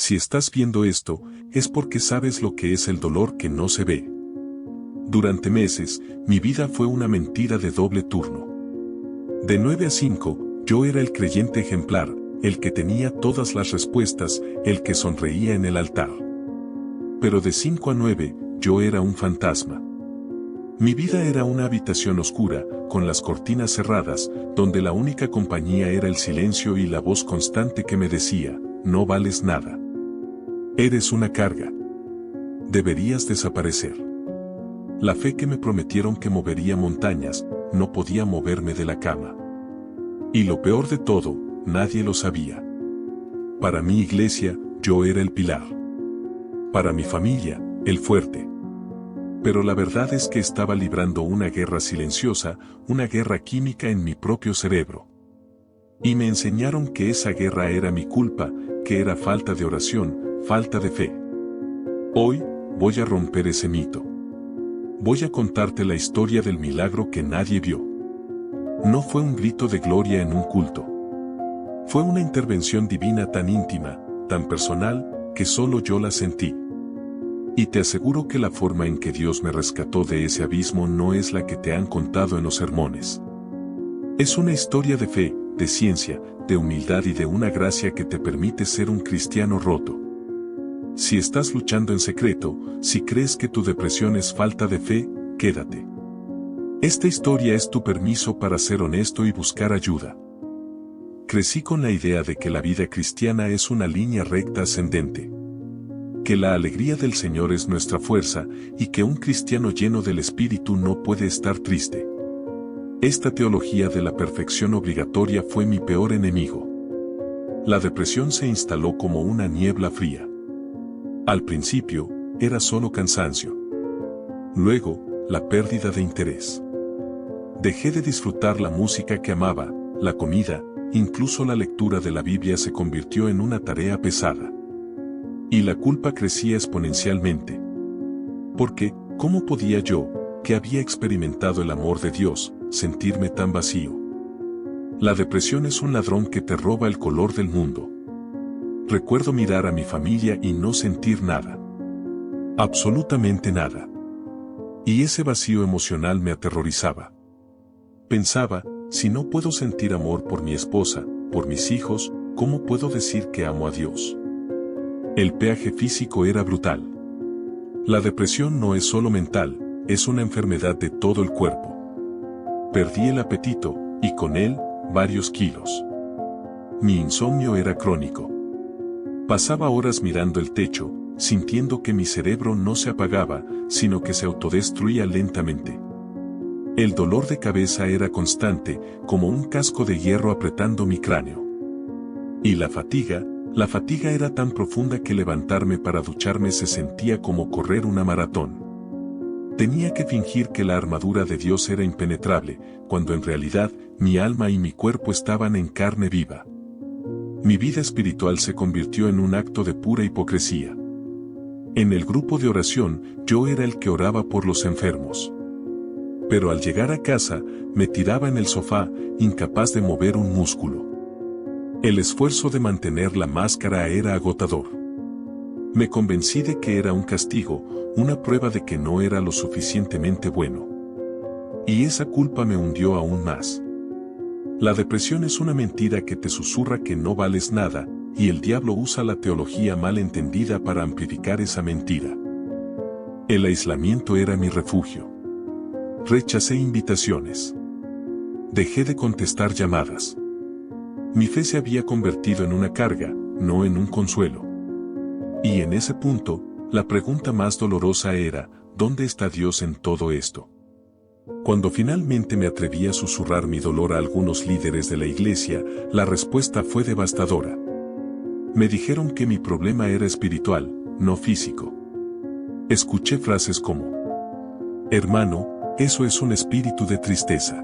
si estás viendo esto, es porque sabes lo que es el dolor que no se ve. Durante meses, mi vida fue una mentira de doble turno. De 9 a 5, yo era el creyente ejemplar, el que tenía todas las respuestas, el que sonreía en el altar. Pero de 5 a 9, yo era un fantasma. Mi vida era una habitación oscura, con las cortinas cerradas, donde la única compañía era el silencio y la voz constante que me decía, no vales nada. Eres una carga. Deberías desaparecer. La fe que me prometieron que movería montañas, no podía moverme de la cama. Y lo peor de todo, nadie lo sabía. Para mi iglesia, yo era el pilar. Para mi familia, el fuerte. Pero la verdad es que estaba librando una guerra silenciosa, una guerra química en mi propio cerebro. Y me enseñaron que esa guerra era mi culpa, que era falta de oración, falta de fe. Hoy, voy a romper ese mito. Voy a contarte la historia del milagro que nadie vio. No fue un grito de gloria en un culto. Fue una intervención divina tan íntima, tan personal, que solo yo la sentí. Y te aseguro que la forma en que Dios me rescató de ese abismo no es la que te han contado en los sermones. Es una historia de fe, de ciencia, de humildad y de una gracia que te permite ser un cristiano roto. Si estás luchando en secreto, si crees que tu depresión es falta de fe, quédate. Esta historia es tu permiso para ser honesto y buscar ayuda. Crecí con la idea de que la vida cristiana es una línea recta ascendente. Que la alegría del Señor es nuestra fuerza y que un cristiano lleno del Espíritu no puede estar triste. Esta teología de la perfección obligatoria fue mi peor enemigo. La depresión se instaló como una niebla fría. Al principio, era solo cansancio. Luego, la pérdida de interés. Dejé de disfrutar la música que amaba, la comida, incluso la lectura de la Biblia se convirtió en una tarea pesada. Y la culpa crecía exponencialmente. Porque, ¿cómo podía yo, que había experimentado el amor de Dios, sentirme tan vacío? La depresión es un ladrón que te roba el color del mundo. Recuerdo mirar a mi familia y no sentir nada. Absolutamente nada. Y ese vacío emocional me aterrorizaba. Pensaba, si no puedo sentir amor por mi esposa, por mis hijos, ¿cómo puedo decir que amo a Dios? El peaje físico era brutal. La depresión no es solo mental, es una enfermedad de todo el cuerpo. Perdí el apetito, y con él, varios kilos. Mi insomnio era crónico. Pasaba horas mirando el techo, sintiendo que mi cerebro no se apagaba, sino que se autodestruía lentamente. El dolor de cabeza era constante, como un casco de hierro apretando mi cráneo. Y la fatiga era tan profunda que levantarme para ducharme se sentía como correr una maratón. Tenía que fingir que la armadura de Dios era impenetrable, cuando en realidad mi alma y mi cuerpo estaban en carne viva. Mi vida espiritual se convirtió en un acto de pura hipocresía. En el grupo de oración, yo era el que oraba por los enfermos. Pero al llegar a casa, me tiraba en el sofá, incapaz de mover un músculo. El esfuerzo de mantener la máscara era agotador. Me convencí de que era un castigo, una prueba de que no era lo suficientemente bueno. Y esa culpa me hundió aún más. La depresión es una mentira que te susurra que no vales nada, y el diablo usa la teología mal entendida para amplificar esa mentira. El aislamiento era mi refugio. Rechacé invitaciones. Dejé de contestar llamadas. Mi fe se había convertido en una carga, no en un consuelo. Y en ese punto, la pregunta más dolorosa era, ¿dónde está Dios en todo esto? Cuando finalmente me atreví a susurrar mi dolor a algunos líderes de la iglesia, la respuesta fue devastadora. Me dijeron que mi problema era espiritual, no físico. Escuché frases como: hermano, eso es un espíritu de tristeza.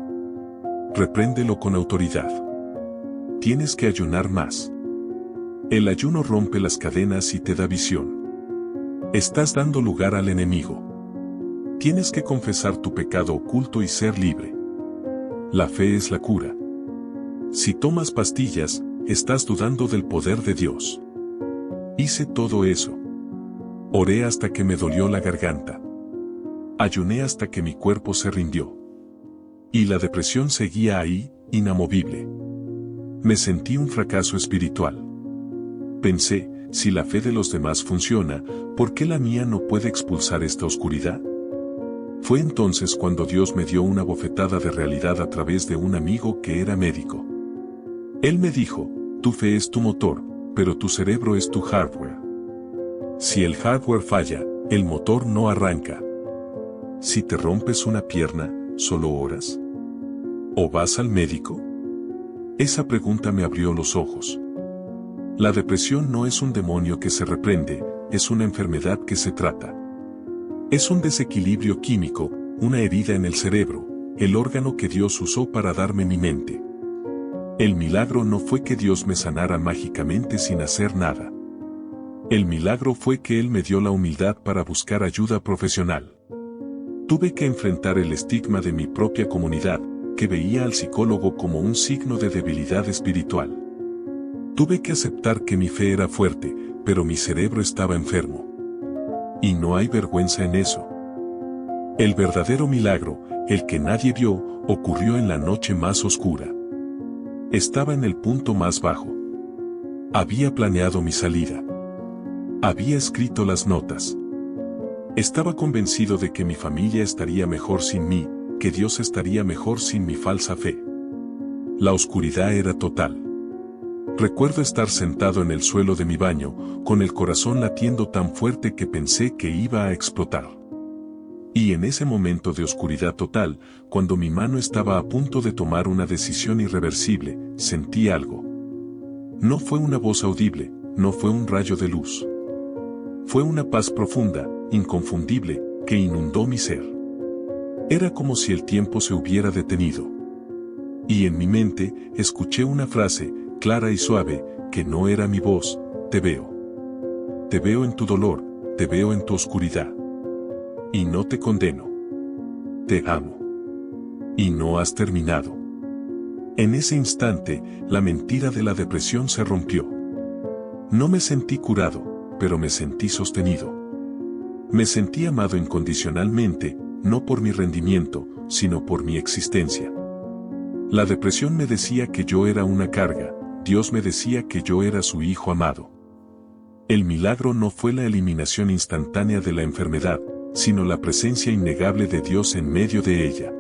Repréndelo con autoridad. Tienes que ayunar más. El ayuno rompe las cadenas y te da visión. Estás dando lugar al enemigo. Tienes que confesar tu pecado oculto y ser libre. La fe es la cura. Si tomas pastillas, estás dudando del poder de Dios. Hice todo eso. Oré hasta que me dolió la garganta. Ayuné hasta que mi cuerpo se rindió. Y la depresión seguía ahí, inamovible. Me sentí un fracaso espiritual. Pensé, si la fe de los demás funciona, ¿por qué la mía no puede expulsar esta oscuridad? Fue entonces cuando Dios me dio una bofetada de realidad a través de un amigo que era médico. Él me dijo, tu fe es tu motor, pero tu cerebro es tu hardware. Si el hardware falla, el motor no arranca. Si te rompes una pierna, ¿solo oras? ¿O vas al médico? Esa pregunta me abrió los ojos. La depresión no es un demonio que se reprende, es una enfermedad que se trata. Es un desequilibrio químico, una herida en el cerebro, el órgano que Dios usó para darme mi mente. El milagro no fue que Dios me sanara mágicamente sin hacer nada. El milagro fue que Él me dio la humildad para buscar ayuda profesional. Tuve que enfrentar el estigma de mi propia comunidad, que veía al psicólogo como un signo de debilidad espiritual. Tuve que aceptar que mi fe era fuerte, pero mi cerebro estaba enfermo. Y no hay vergüenza en eso. El verdadero milagro, el que nadie vio, ocurrió en la noche más oscura. Estaba en el punto más bajo. Había planeado mi salida. Había escrito las notas. Estaba convencido de que mi familia estaría mejor sin mí, que Dios estaría mejor sin mi falsa fe. La oscuridad era total. Recuerdo estar sentado en el suelo de mi baño, con el corazón latiendo tan fuerte que pensé que iba a explotar. Y en ese momento de oscuridad total, cuando mi mano estaba a punto de tomar una decisión irreversible, sentí algo. No fue una voz audible, no fue un rayo de luz. Fue una paz profunda, inconfundible, que inundó mi ser. Era como si el tiempo se hubiera detenido. Y en mi mente, escuché una frase, clara y suave, que no era mi voz, te veo. Te veo en tu dolor, te veo en tu oscuridad. Y no te condeno. Te amo. Y no has terminado. En ese instante, la mentira de la depresión se rompió. No me sentí curado, pero me sentí sostenido. Me sentí amado incondicionalmente, no por mi rendimiento, sino por mi existencia. La depresión me decía que yo era una carga, Dios me decía que yo era su hijo amado. El milagro no fue la eliminación instantánea de la enfermedad, sino la presencia innegable de Dios en medio de ella.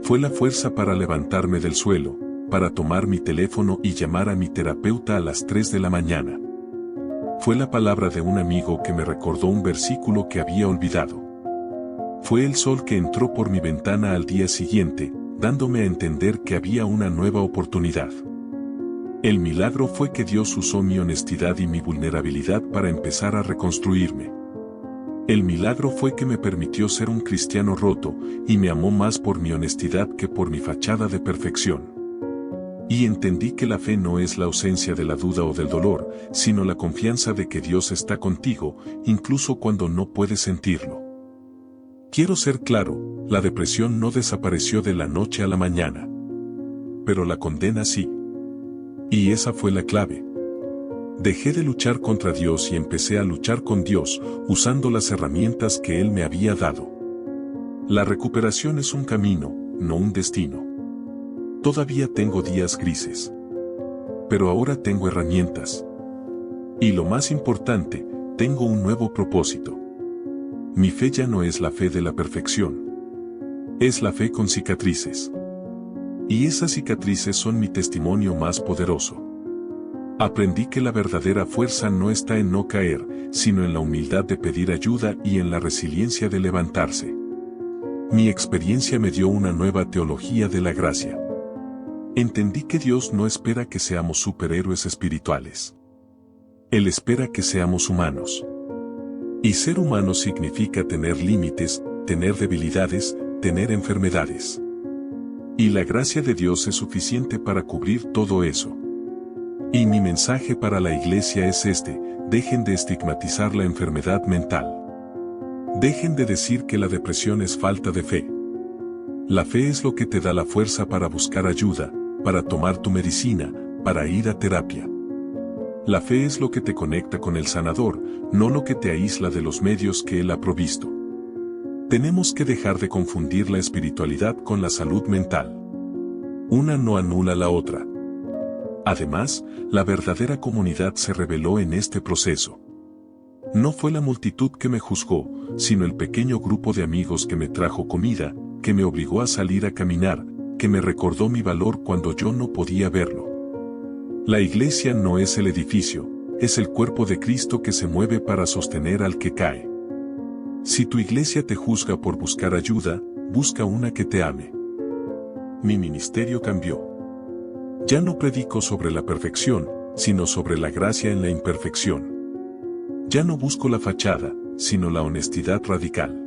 Fue la fuerza para levantarme del suelo, para tomar mi teléfono y llamar a mi terapeuta a las 3 de la mañana. Fue la palabra de un amigo que me recordó un versículo que había olvidado. Fue el sol que entró por mi ventana al día siguiente, dándome a entender que había una nueva oportunidad. El milagro fue que Dios usó mi honestidad y mi vulnerabilidad para empezar a reconstruirme. El milagro fue que me permitió ser un cristiano roto, y me amó más por mi honestidad que por mi fachada de perfección. Y entendí que la fe no es la ausencia de la duda o del dolor, sino la confianza de que Dios está contigo, incluso cuando no puedes sentirlo. Quiero ser claro, la depresión no desapareció de la noche a la mañana. Pero la condena sí. Y esa fue la clave. Dejé de luchar contra Dios y empecé a luchar con Dios, usando las herramientas que Él me había dado. La recuperación es un camino, no un destino. Todavía tengo días grises. Pero ahora tengo herramientas. Y lo más importante, tengo un nuevo propósito. Mi fe ya no es la fe de la perfección. Es la fe con cicatrices. Y esas cicatrices son mi testimonio más poderoso. Aprendí que la verdadera fuerza no está en no caer, sino en la humildad de pedir ayuda y en la resiliencia de levantarse. Mi experiencia me dio una nueva teología de la gracia. Entendí que Dios no espera que seamos superhéroes espirituales. Él espera que seamos humanos. Y ser humano significa tener límites, tener debilidades, tener enfermedades. Y la gracia de Dios es suficiente para cubrir todo eso. Y mi mensaje para la iglesia es este: dejen de estigmatizar la enfermedad mental. Dejen de decir que la depresión es falta de fe. La fe es lo que te da la fuerza para buscar ayuda, para tomar tu medicina, para ir a terapia. La fe es lo que te conecta con el sanador, no lo que te aísla de los medios que él ha provisto. Tenemos que dejar de confundir la espiritualidad con la salud mental. Una no anula la otra. Además, la verdadera comunidad se reveló en este proceso. No fue la multitud que me juzgó, sino el pequeño grupo de amigos que me trajo comida, que me obligó a salir a caminar, que me recordó mi valor cuando yo no podía verlo. La iglesia no es el edificio, es el cuerpo de Cristo que se mueve para sostener al que cae. Si tu iglesia te juzga por buscar ayuda, busca una que te ame. Mi ministerio cambió. Ya no predico sobre la perfección, sino sobre la gracia en la imperfección. Ya no busco la fachada, sino la honestidad radical.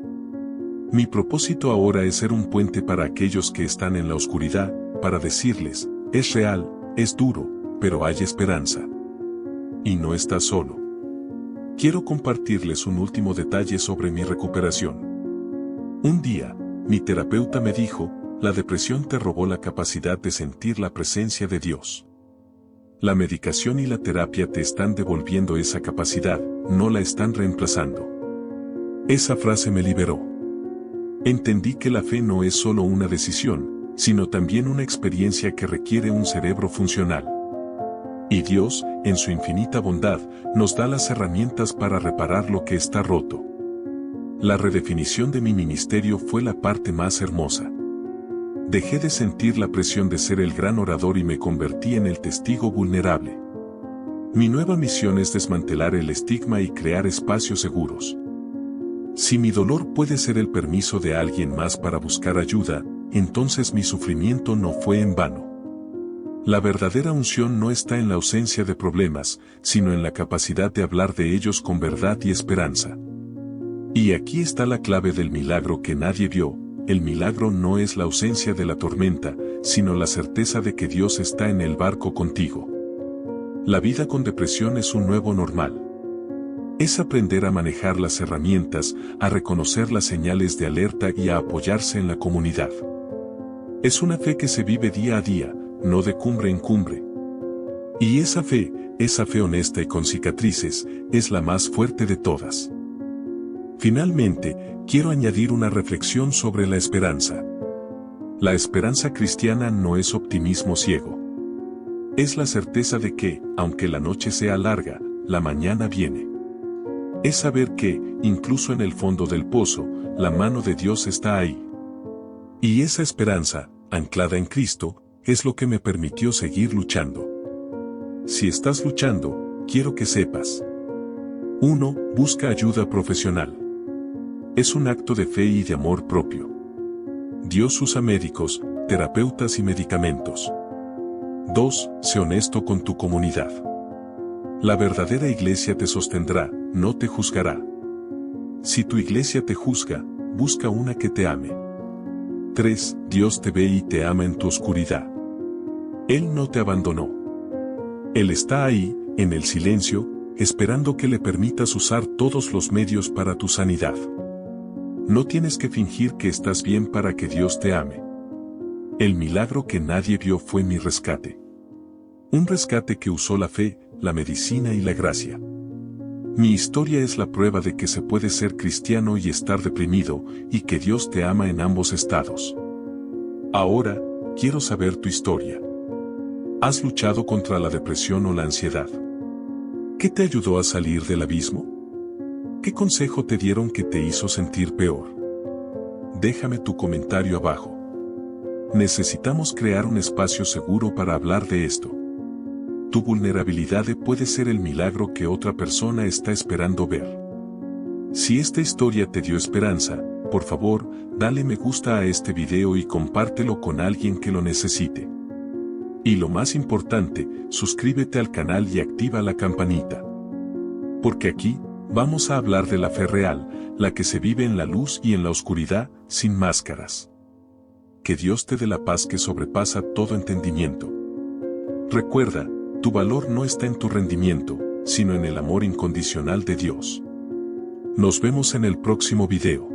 Mi propósito ahora es ser un puente para aquellos que están en la oscuridad, para decirles, es real, es duro, pero hay esperanza. Y no estás solo. Quiero compartirles un último detalle sobre mi recuperación. Un día, mi terapeuta me dijo, la depresión te robó la capacidad de sentir la presencia de Dios. La medicación y la terapia te están devolviendo esa capacidad, no la están reemplazando. Esa frase me liberó. Entendí que la fe no es solo una decisión, sino también una experiencia que requiere un cerebro funcional. Y Dios, en su infinita bondad, nos da las herramientas para reparar lo que está roto. La redefinición de mi ministerio fue la parte más hermosa. Dejé de sentir la presión de ser el gran orador y me convertí en el testigo vulnerable. Mi nueva misión es desmantelar el estigma y crear espacios seguros. Si mi dolor puede ser el permiso de alguien más para buscar ayuda, entonces mi sufrimiento no fue en vano. La verdadera unción no está en la ausencia de problemas, sino en la capacidad de hablar de ellos con verdad y esperanza. Y aquí está la clave del milagro que nadie vio. El milagro no es la ausencia de la tormenta, sino la certeza de que Dios está en el barco contigo. La vida con depresión es un nuevo normal. Es aprender a manejar las herramientas, a reconocer las señales de alerta y a apoyarse en la comunidad. Es una fe que se vive día a día, no de cumbre en cumbre. Y esa fe honesta y con cicatrices, es la más fuerte de todas. Finalmente, quiero añadir una reflexión sobre la esperanza. La esperanza cristiana no es optimismo ciego. Es la certeza de que, aunque la noche sea larga, la mañana viene. Es saber que, incluso en el fondo del pozo, la mano de Dios está ahí. Y esa esperanza, anclada en Cristo, es lo que me permitió seguir luchando. Si estás luchando, quiero que sepas. 1. Busca ayuda profesional. Es un acto de fe y de amor propio. Dios usa médicos, terapeutas y medicamentos. 2. Sé honesto con tu comunidad. La verdadera iglesia te sostendrá, no te juzgará. Si tu iglesia te juzga, busca una que te ame. 3. Dios te ve y te ama en tu oscuridad. Él no te abandonó. Él está ahí, en el silencio, esperando que le permitas usar todos los medios para tu sanidad. No tienes que fingir que estás bien para que Dios te ame. El milagro que nadie vio fue mi rescate. Un rescate que usó la fe, la medicina y la gracia. Mi historia es la prueba de que se puede ser cristiano y estar deprimido, y que Dios te ama en ambos estados. Ahora, quiero saber tu historia. ¿Has luchado contra la depresión o la ansiedad? ¿Qué te ayudó a salir del abismo? ¿Qué consejo te dieron que te hizo sentir peor? Déjame tu comentario abajo. Necesitamos crear un espacio seguro para hablar de esto. Tu vulnerabilidad puede ser el milagro que otra persona está esperando ver. Si esta historia te dio esperanza, por favor, dale me gusta a este video y compártelo con alguien que lo necesite. Y lo más importante, suscríbete al canal y activa la campanita. Porque aquí, vamos a hablar de la fe real, la que se vive en la luz y en la oscuridad, sin máscaras. Que Dios te dé la paz que sobrepasa todo entendimiento. Recuerda, tu valor no está en tu rendimiento, sino en el amor incondicional de Dios. Nos vemos en el próximo video.